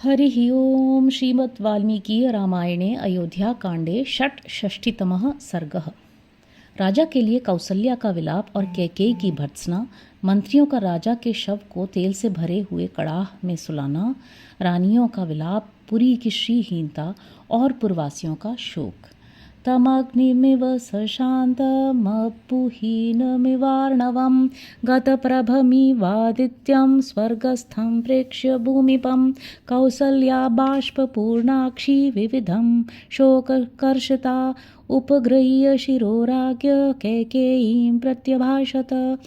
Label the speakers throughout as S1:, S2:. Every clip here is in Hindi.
S1: हरिः ओं श्रीमद् वाल्मीकि रामायणे अयोध्याकांडे षष्ठीतमः सर्गः। राजा के लिए कौसल्या का विलाप और कैकेयी की भर्त्सना, मंत्रियों का राजा के शव को तेल से भरे हुए कड़ाह में सुलाना, रानियों का विलाप, पुरी की श्रीहीनता और पुरवासियों का शोक। तमग्निमिव सशान्तमपुहीनमिवार्णवं गतप्रभमिवादित्यं स्वर्गस्थं प्रेक्ष्य भूमिपं कौसल्या बाष्पपूर्णाक्षी विविधं शोककर्षता उपगृह्य शिरोराज्ञ कैकेयीं प्रत्यभाषत।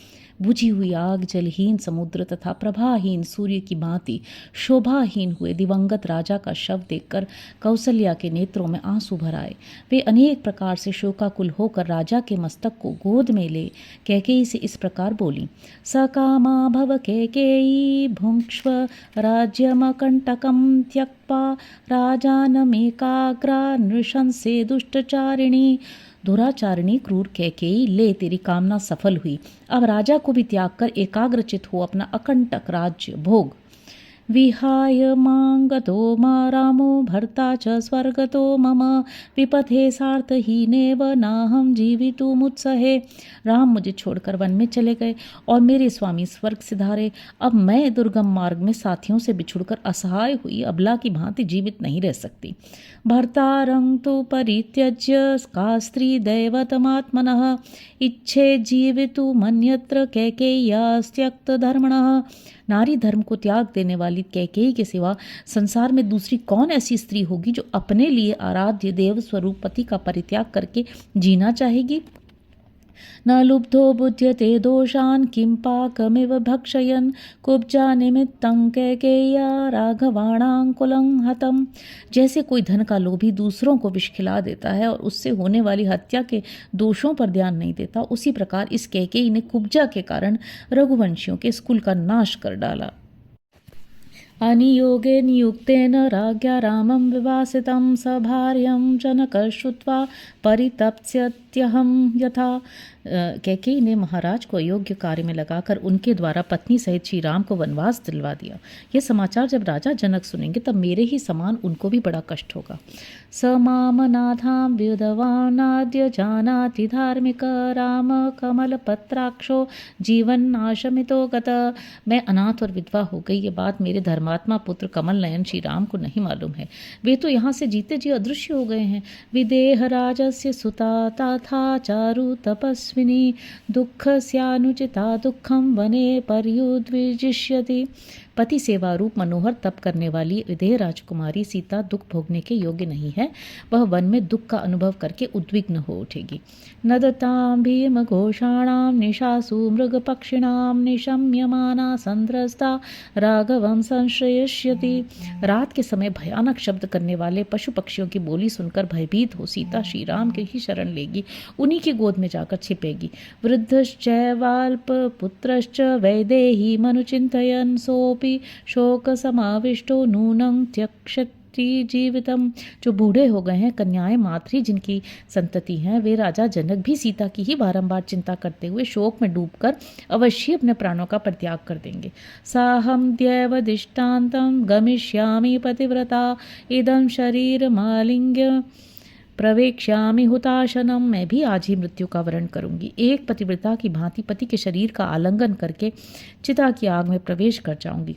S1: बुझी हुई आग, जलहीन समुद्र तथा प्रभाहीन सूर्य की भांति शोभाहीन हुए दिवंगत राजा का शव देखकर कौसल्या के नेत्रों में आंसू भर आए। वे अनेक प्रकार से शोकाकुल होकर राजा के मस्तक को गोद में ले कैकेयी से इस प्रकार बोली। सकामा भव कैकेयी भुङ्क्ष्व राज्यमकंटकं त्यक्त्वा राजानमेकाग्रा नृशंसे दुष्टचारिणी। दुराचारिणी क्रूर कैकेयी, ले तेरी कामना सफल हुई। अब राजा को भी त्याग कर एकाग्रचित हो अपना अकंटक राज्य भोग। विहाय मांगतो मा रामो भर्ता च स्वर्गतो मम विपथे सार्थहीनेव नाहं जीवितुमुत्सहे। राम मुझे छोड़कर वन में चले गए और मेरे स्वामी स्वर्ग सिधारे। अब मैं दुर्गम मार्ग में साथियों से बिछुड़कर असहाय हुई अबला की भांति जीवित नहीं रह सकती। भर्तारं तु परित्यज्य का स्त्री दैवतमात्मनः इच्छे जीवितुमन्यत्र कैकेय्यास्त्यक्त धर्मणः। नारी धर्म को त्याग देने वाली कैकेयी के सिवा संसार में दूसरी कौन ऐसी स्त्री होगी जो अपने लिए आराध्य देव स्वरूप पति का परित्याग करके जीना चाहेगी। न लुब्धो बुध्यते दोषान् किं पाकमिव भक्षयन् कुब्जा निमित्तं कैकेय्या राघवाणाङ्कुलं हतम्। जैसे कोई धन का लोभी दूसरों को विष खिला देता है और उससे होने वाली हत्या के दोषों पर ध्यान नहीं देता, उसी प्रकार इस कैकेयी ने कुब्जा के कारण रघुवंशियों के स्कुल का नाश कर डाला। अनियोगे नियुक्तेन राज्ञा रामं विवासितं स भार्यं जनकः श्रुत्वा परितप्स्यत्यहं यथा। कैकेयी ने महाराज को अयोग्य कार्य में लगाकर उनके द्वारा पत्नी सहित श्री राम को वनवास दिलवा दिया। यह समाचार जब राजा जनक सुनेंगे तब मेरे ही समान उनको भी बड़ा कष्ट होगा। स माम नाथां विधवानाद्य जानाति धार्मिक राम कमल पत्राक्षो जीवन नाशमितो गत। मैं अनाथ और विधवा हो गई, ये बात मेरे धर्मात्मा पुत्र कमल नयन श्री राम को नहीं मालूम है। वे तो यहाँ से जीते जी अदृश्य हो गए हैं। विदेह राजस्य सुता तथा चारु तपस्विनी दुःखस्यानुचिता दुःखं वने पर्युद्विजिष्यति। पति सेवा रूप मनोहर तप करने वाली विदेह राजकुमारी सीता दुख भोगने के योग्य नहीं है। वह वन में दुख का अनुभव करके उद्विग्न हो उठेगी। नदतां भीम घोषाणां निशासु मृग पक्षिणां निशम्यमाना संद्रस्ता राघवं संश्रयष्यति। रात के समय भयानक शब्द करने वाले पशु पक्षियों की बोली सुनकर भयभीत हो सीता श्री राम के ही शरण लेगी, उन्हीं की गोद में जाकर छिपेगी। वृद्धश्चैवाल्प पुत्रश्च वैदेही मनुचिन्तयन् सोऽपि शोक समाविष्टो नूनं त्यक्षति जीवितम। जो बूढ़े हो गए हैं, कन्याएं मातृ जिनकी संतति हैं, वे राजा जनक भी सीता की ही बारंबार चिंता करते हुए शोक में डूबकर अवश्य अपने प्राणों का परित्याग कर देंगे। साहम दैव दिष्टान्तं गमिष्यामि पतिव्रता इदं शरीर मालिंग्य प्रवेक्ष्यामि हुताशनम। मैं भी आज ही मृत्यु का वरण करूंगी। एक पतिव्रता की भांति पति के शरीर का आलिंगन करके चिता की आग में प्रवेश कर जाऊंगी।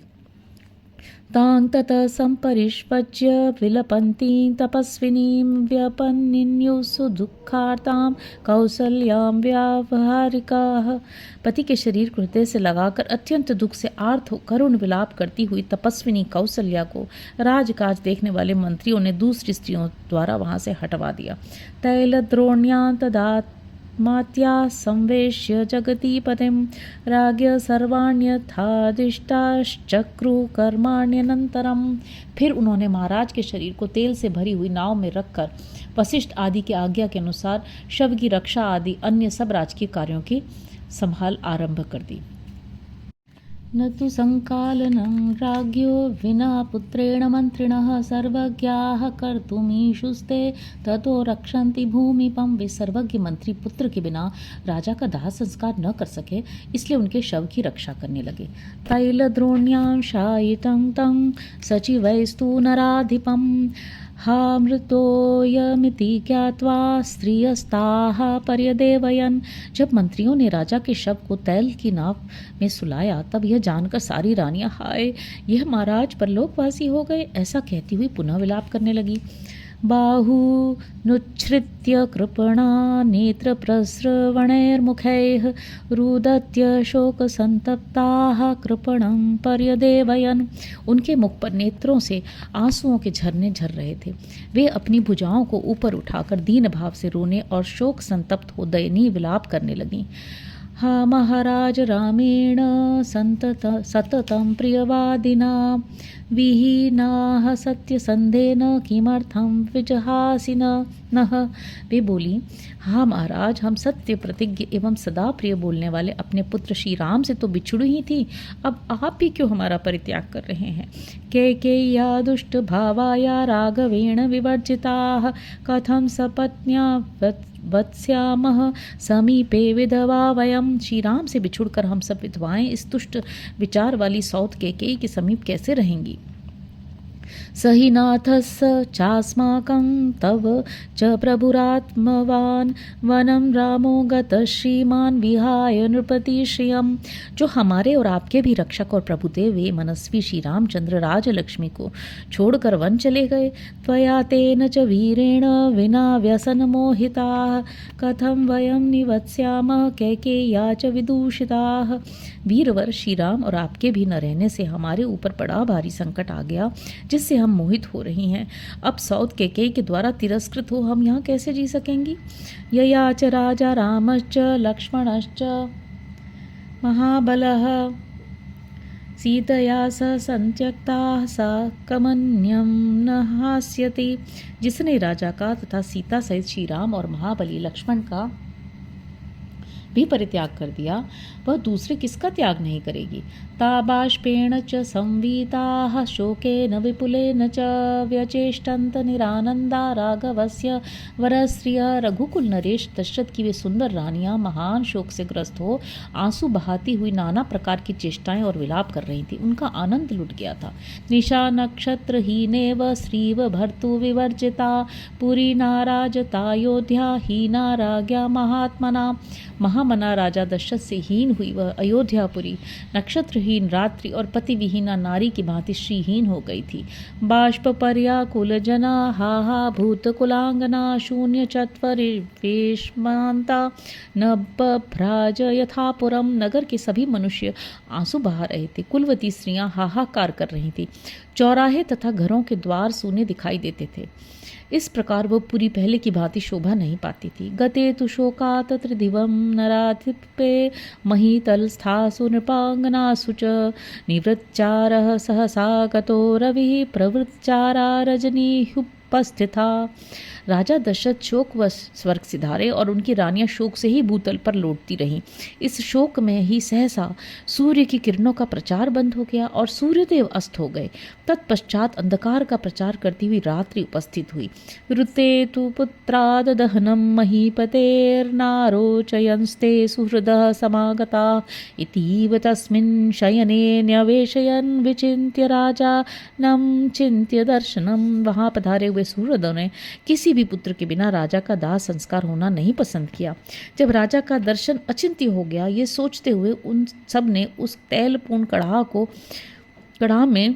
S1: तां ततः संपरिष्पज्य विलपन्तीं तपस्विनीं व्यपन्निन्युसु दुःखार्तां कौसल्यां व्यावहारिकाः। पति के शरीर को हृदय से लगाकर अत्यंत दुख से आर्त हो करुण विलाप करती हुई तपस्विनी कौसल्या को राजकाज देखने वाले मंत्रियों ने दूसरी स्त्रियों द्वारा वहां से हटवा दिया। तैलद्रोण्यां तदा मात्या संवेश्य जगतीपतिं राज्ञ सर्वाण्यथादिष्टाश्चक्रु कर्माण्यनंतरम। फिर उन्होंने महाराज के शरीर को तेल से भरी हुई नाव में रखकर वशिष्ठ आदि की आज्ञा के अनुसार शव की रक्षा आदि अन्य सब राजकीय कार्यों की संभाल आरंभ कर दी। न तु संकालनं राज्ञो विना पुत्रेण मंत्रिणः सर्वज्ञाः कर्तुमीशुस्ते ततो रक्षन्ति भूमिपम। वे सर्वज्ञ मंत्री पुत्र के बिना राजा का दाह संस्कार न कर सके, इसलिए उनके शव की रक्षा करने लगे। तैलद्रोण्यां शायितं तं सचिवैस्तु नराधिपम् हा मृतोयमिति ज्ञात्वा स्त्रियस्ताः पर्यदेवयन्। जब मंत्रियों ने राजा के शव को तैल की नाव में सुलाया, तब यह जानकर सारी रानियां हाय यह महाराज परलोकवासी हो गए ऐसा कहती हुई पुनः विलाप करने लगी। बाहूनुच्छ्रित्य कृपणा नेत्रप्रस्रवणैर्मुखैः रुदत्य शोकसंतप्ताः कृपणं पर्यदेवयन्। उनके मुख पर नेत्रों से आंसुओं के झरने झर रहे थे। वे अपनी भुजाओं को ऊपर उठाकर दीन भाव से रोने और शोक संतप्त हो दयनीय विलाप करने लगीं। हा महाराज रामेण सततं प्रियवादिना विहीनाः सत्यसन्धेन किमर्थं विजहासिनः। वे बोली, हाँ महाराज, हम सत्य प्रतिज्ञ एवं सदा प्रिय बोलने वाले अपने पुत्र श्री राम से तो बिछुड़ ही थी, अब आप ही क्यों हमारा परित्याग कर रहे हैं। कैकेय्या दुष्ट भावाया राघवेण विवर्जिताः कथं सपत्न्या वत्स्यामः समीपे विधवा वयम। श्री राम से बिछुड़कर हम सब विधवाएं इस दुष्ट विचार वाली सौत कैकेयी के समीप कैसे रहेंगी। सही नाथस् चास्माकं तव च प्रभुरात्मवान् वनं रामो गतः श्रीमान् विहाय नृपति श्रियम्। जो हमारे और आपके भी रक्षक और प्रभु थे, वे मनस्वी श्री रामचंद्र राजलक्ष्मी को छोड़कर वन चले गए। त्वया तेन च वीरेण विना व्यसन मोहिताः कथं वयं निवत्स्यामः कैकेय्या च विदूषिताः। वीरवर श्री राम और आपके भी न रहने से हमारे ऊपर बड़ा भारी संकट आ गया, जिससे हम मोहित हो रही हैं। अब सौत कैकेयी के द्वारा तिरस्कृत हो हम यहाँ कैसे जी सकेंगी। यया च राजा रामश्च लक्ष्मणश्च महाबलः सीतया स संत्यक्ता सा कमन्यम न हास्यति। जिसने राजा का तथा सीता सहित श्री राम और महाबली लक्ष्मण का भी परित्याग कर दिया, वह दूसरे किसका त्याग नहीं करेगी। ताबाष्पेण च संवीताः शोकेन विपुलेन च व्यचेष्टन्त निरानंदा राघवस्य वरश्रिय। रघुकुल नरेश दशरथ की वे सुंदर रानियां महान शोक से ग्रस्त हो आंसू बहाती हुई नाना प्रकार की चेष्टाएं और विलाप कर रही थी। उनका आनंद लुट गया था। निशा नक्षत्र हीनेव श्रीव भर्तु विवर्जिता पुरी नाराजतायोध्या हीना राज्ञा महात्मना। महामना राजा दशरथ से हीन हुई वह अयोध्यापुरी नक्षत्रहीन रात्रि और पति विहीना नारी की भांति श्रीहीन हो गई थी। बाष्प पर्याकुल जना हाहा भूत कुलांगना शून्य चत्वरिवेशमांता नभ्राज यथापुरम। नगर के सभी मनुष्य आंसू बहा रहे थे। कुलवती स्त्रियां हाहाकार कर रही थी। चौराहे तथा घरों के द्वार सूने दिखाई देते थे। इस प्रकार वह पूरी पहले की भांति शोभा नहीं पाती थी। गते तु शोकात त्रिदिवं नराधिपे महीतलस्थासु नृपांगनासु च निवृत्चारः सहसा गतो रविः प्रवृत्चारा रजनीहुपस्थिता। राजा दशरथ शोक व स्वर्ग सिधारे और उनकी रानियां शोक से ही भूतल पर लौटती रहीं। इस शोक में ही सहसा सूर्य की किरणों का प्रचार बंद हो गया और सूर्यदेव अस्त हो गए। तत्पश्चात अंधकार का प्रचार करती हुई रात्रि उपस्थित हुई। ऋते तु पुत्राद दहनम महीपतेर्नारोचयंस्ते सुहृदः समागता इतीव तस्मिन् शयने न्यवेशयन् विचिन्त्य राजा नम चिन्त्य दर्शनम। वहां पधारे हुए सुहृदों ने किसी भी पुत्र के बिना राजा का दाह संस्कार होना नहीं पसंद किया। जब राजा का दर्शन अचिंत्य हो गया, ये सोचते हुए उन सब ने उस तैलपूर्ण कड़ाह में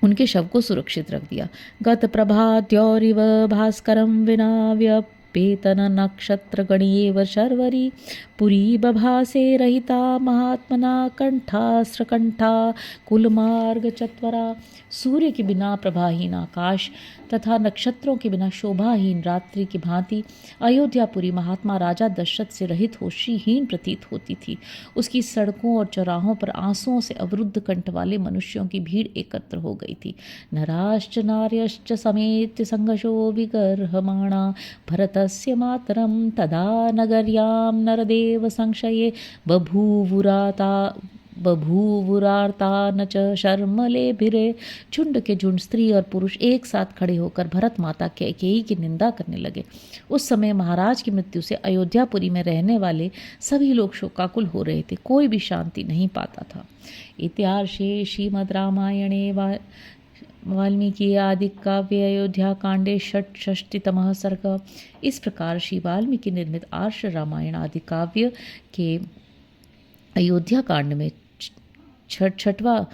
S1: उनके शव को सुरक्षित रख दिया। गत प्रभाद्यौरिव भास्करम विना व्यपेतन नक्षत्र गणीव शर्वरी पुरी बभासे रहिता महात्मना कंठास्त्रकंठा कुलमार्ग चत्वरा। सूर्य के बिना प्रभाहीन आकाश तथा नक्षत्रों के बिना शोभाहीन रात्रि की भांति अयोध्यापुरी महात्मा राजा दशरथ से रहित हो श्रीहीन प्रतीत होती थी। उसकी सड़कों और चौराहों पर आंसुओं से अवरुद्ध कंठ वाले मनुष्यों की भीड़ एकत्र हो गई थी। नराश्च नार्यश्च समेत्य संघशो विगर्हमाणा भरतस्य मातरम तदा नगर्यां नरदेव संशये बभूवुरार्ता न च शर्मलेभिरे। झुंड के झुंड स्त्री और पुरुष एक साथ खड़े होकर भरत माता कैकेयी की निंदा करने लगे। उस समय महाराज की मृत्यु से अयोध्यापुरी में रहने वाले सभी लोग शोकाकुल हो रहे थे, कोई भी शांति नहीं पाता था। इतिहासे श्रीमद् रामायणे वाल्मीकि आदि काव्य अयोध्या कांडे षट्षष्टितमः सर्ग। इस प्रकार श्री वाल्मीकि निर्मित आर्ष रामायण आदि काव्य के अयोध्या कांड में छठवां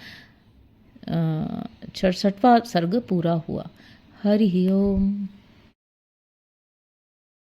S1: सर्ग पूरा हुआ। हरि ओम।